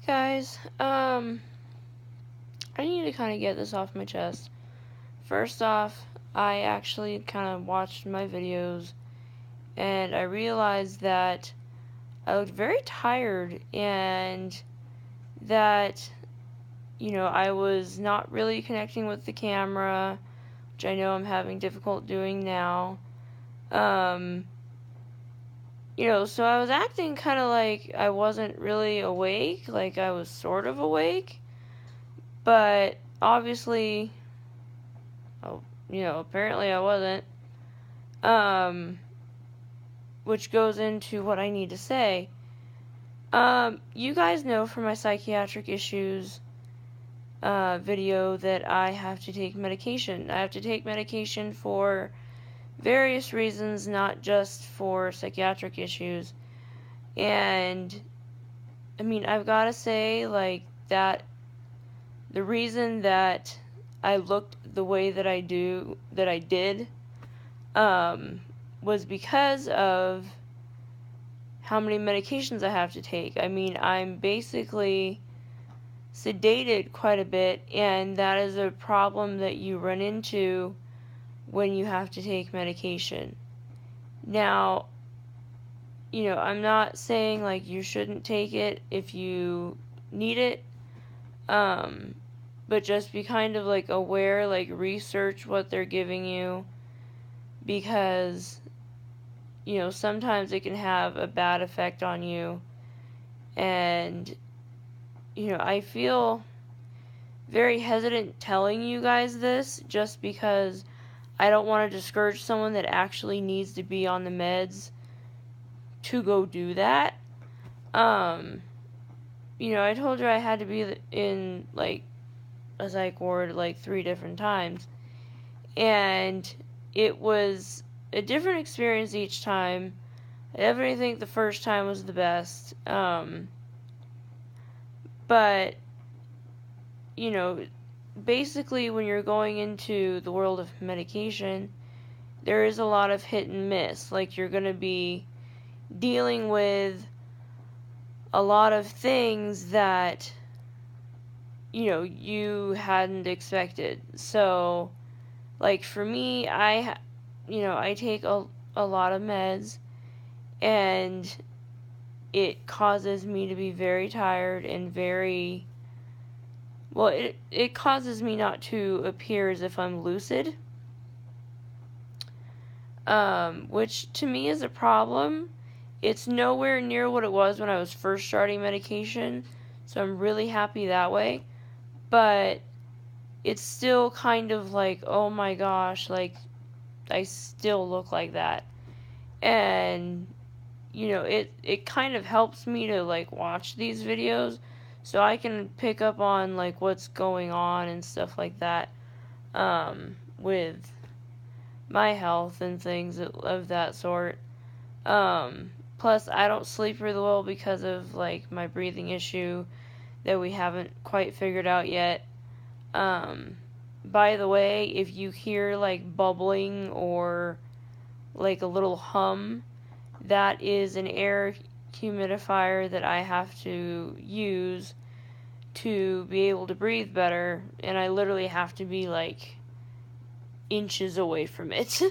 Guys, I need to kind of get this off my chest. First off, I actually kind of watched my videos and I realized that I looked very tired and that, I was not really connecting with the camera, which I know I'm having difficult doing now. Um, so I was acting kind of like I wasn't really awake, like I was sort of awake. But obviously, oh, apparently I wasn't. Um, which goes into what I need to say. You guys know from my psychiatric issues video that I have to take medication. I have to take medication for various reasons, not just for psychiatric issues. And, I mean, I've got to say, like, that the reason that I looked the way that I did, was because of how many medications I have to take. I mean, I'm basically sedated quite a bit, and that is a problem that you run into when you have to take medication. Now, I'm not saying like you shouldn't take it if you need it, but just be kind of like aware, like research what they're giving you, because sometimes it can have a bad effect on you. And I feel very hesitant telling you guys this just because I don't want to discourage someone that actually needs to be on the meds to go do that. I told you I had to be in like a psych ward like 3 different times, and it was a different experience each time. I definitely think the first time was the best. But, basically when you're going into the world of medication, there is a lot of hit and miss. Like, you're going to be dealing with a lot of things that, you hadn't expected. So, like, for me, I take a lot of meds, and it causes me to be very tired and very, well, it causes me not to appear as if I'm lucid, which to me is a problem. It's nowhere near what it was when I was first starting medication, so I'm really happy that way, but it's still kind of like, oh my gosh, like, I still look like that. And it kind of helps me to like watch these videos so I can pick up on like what's going on and stuff like that, with my health and things of that sort. Plus I don't sleep really well because of like my breathing issue that we haven't quite figured out yet. By the way, if you hear like bubbling or like a little hum, that is an air humidifier that I have to use to be able to breathe better, and I literally have to be like inches away from it.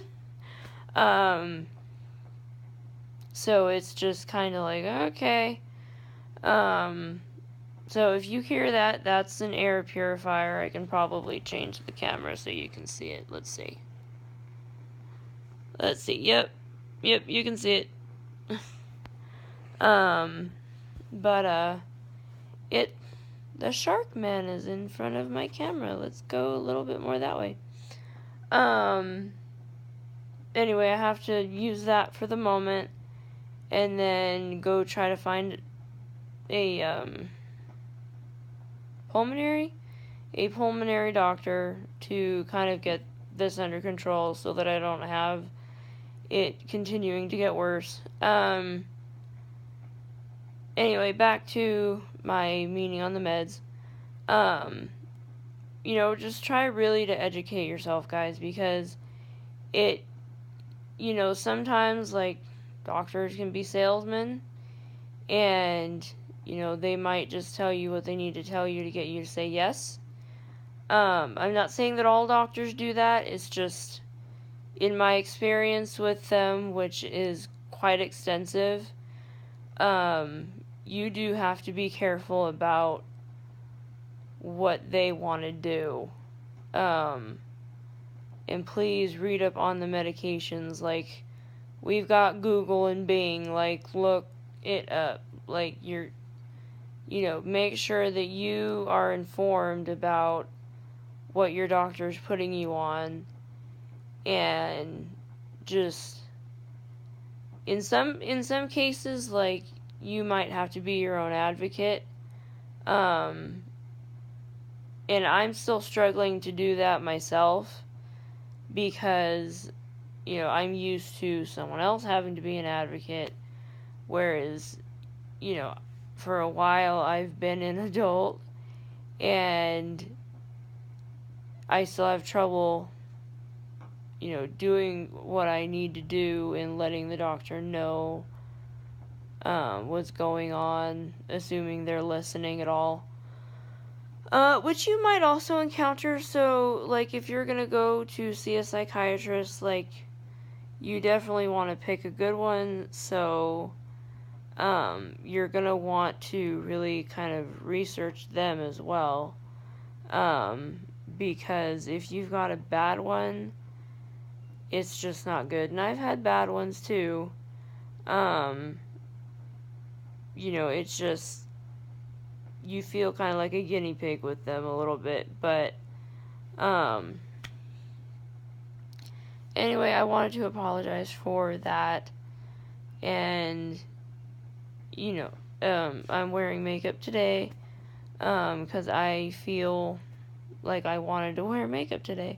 So it's just kind of like, okay. So if you hear that, that's an air purifier. I can probably change the camera so you can see it. Let's see. Yep, you can see it. But the shark man is in front of my camera. Let's go a little bit more that way. Anyway, I have to use that for the moment, and then go try to find a pulmonary doctor to kind of get this under control so that I don't have it continuing to get worse. Anyway, back to my meaning on the meds. Just try really to educate yourself, guys, because it, sometimes, like, doctors can be salesmen, and, they might just tell you what they need to tell you to get you to say yes. I'm not saying that all doctors do that. It's just, in my experience with them, which is quite extensive, you do have to be careful about what they want to do. And please read up on the medications. Like, we've got Google and Bing. Like, look it up. Like, make sure that you are informed about what your doctor is putting you on. And just, in some cases, like, you might have to be your own advocate. And I'm still struggling to do that myself, because, I'm used to someone else having to be an advocate, whereas, for a while I've been an adult, and I still have trouble, doing what I need to do and letting the doctor know what's going on, assuming they're listening at all. Which you might also encounter. So, like, if you're gonna go to see a psychiatrist, like, you definitely want to pick a good one. So, you're gonna want to really kind of research them as well. Because if you've got a bad one, it's just not good. And I've had bad ones too. It's just, you feel kind of like a guinea pig with them a little bit. But, anyway, I wanted to apologize for that. And, I'm wearing makeup today, because I feel like I wanted to wear makeup today.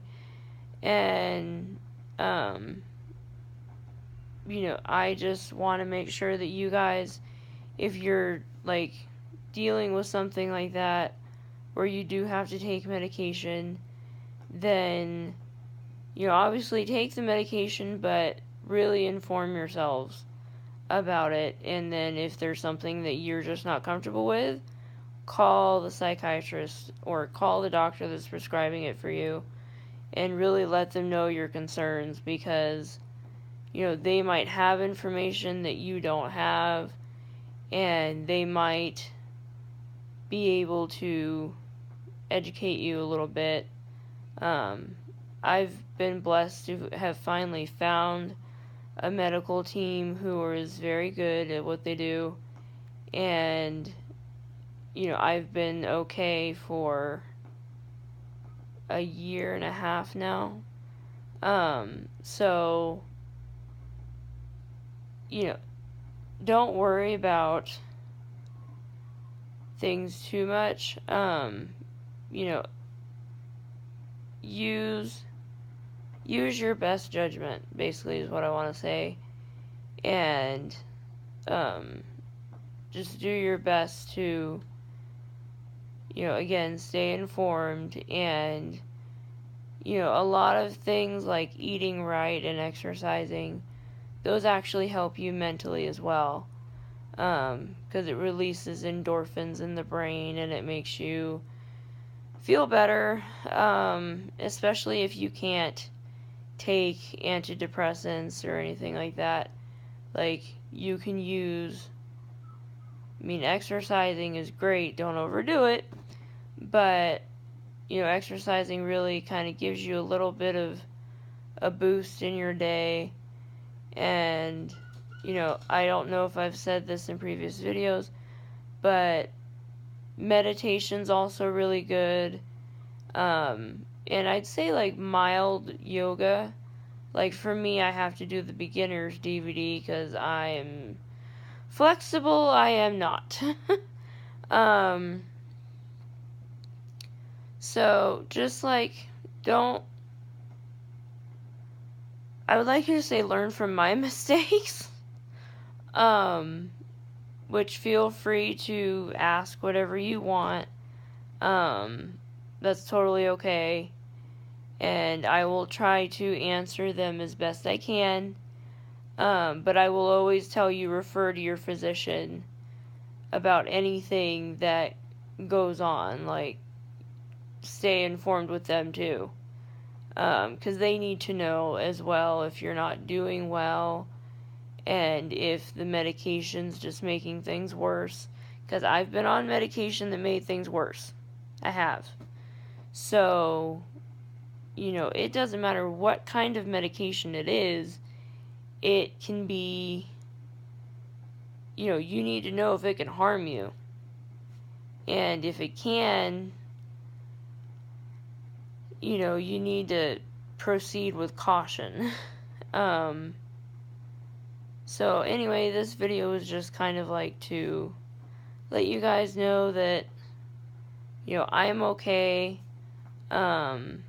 And, I just want to make sure that you guys, if you're, like, dealing with something like that, where you do have to take medication, then, obviously take the medication, but really inform yourselves about it. And then if there's something that you're just not comfortable with, call the psychiatrist or call the doctor that's prescribing it for you, and really let them know your concerns, because, they might have information that you don't have, and they might be able to educate you a little bit. I've been blessed to have finally found a medical team who is very good at what they do, and, I've been okay for a year and a half now. So, don't worry about things too much. Use your best judgment, basically, is what I want to say. And, just do your best to, again, stay informed. And, a lot of things like eating right and exercising, those actually help you mentally as well. Because it releases endorphins in the brain, and it makes you feel better, especially if you can't take antidepressants or anything like that. Like, you can use, exercising is great, don't overdo it, but, exercising really kind of gives you a little bit of a boost in your day. And, I don't know if I've said this in previous videos, but meditation's also really good. And I'd say, like, mild yoga. Like, for me, I have to do the beginner's DVD because I am flexible. I am not. So, just, like, I would like you to say learn from my mistakes. Which, feel free to ask whatever you want. That's totally okay. And I will try to answer them as best I can. But I will always tell you, refer to your physician. about anything that goes on. Like, stay informed with them too. Because they need to know as well if you're not doing well and if the medication's just making things worse. Because I've been on medication that made things worse. I have. So, it doesn't matter what kind of medication it is, it can be, you need to know if it can harm you. And if it can, you need to proceed with caution. So anyway, this video is just kind of like to let you guys know that, I am okay. And,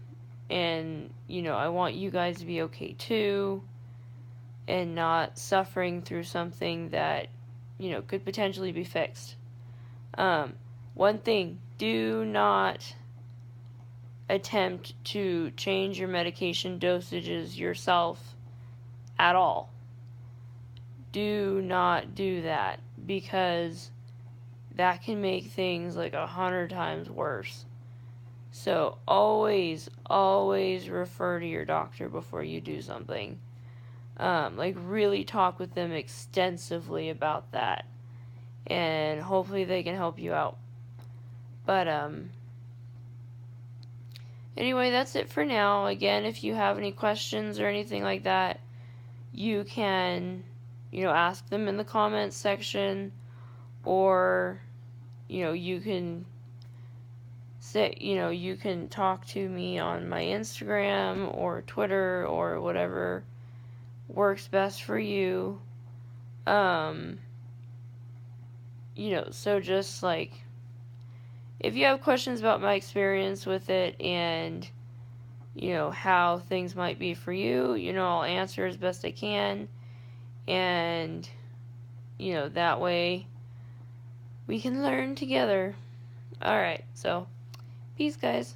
I want you guys to be okay too. And not suffering through something that, could potentially be fixed. One thing, do not attempt to change your medication dosages yourself at all. Do not do that, because that can make things like 100 times worse. So always refer to your doctor before you do something. Really talk with them extensively about that, and hopefully they can help you out. But anyway, that's it for now. Again, if you have any questions or anything like that, you can, ask them in the comments section, or, you can say, you can talk to me on my Instagram or Twitter or whatever works best for you. So just like, if you have questions about my experience with it and, how things might be for you, I'll answer as best I can. And, that way we can learn together. Alright, so, peace, guys.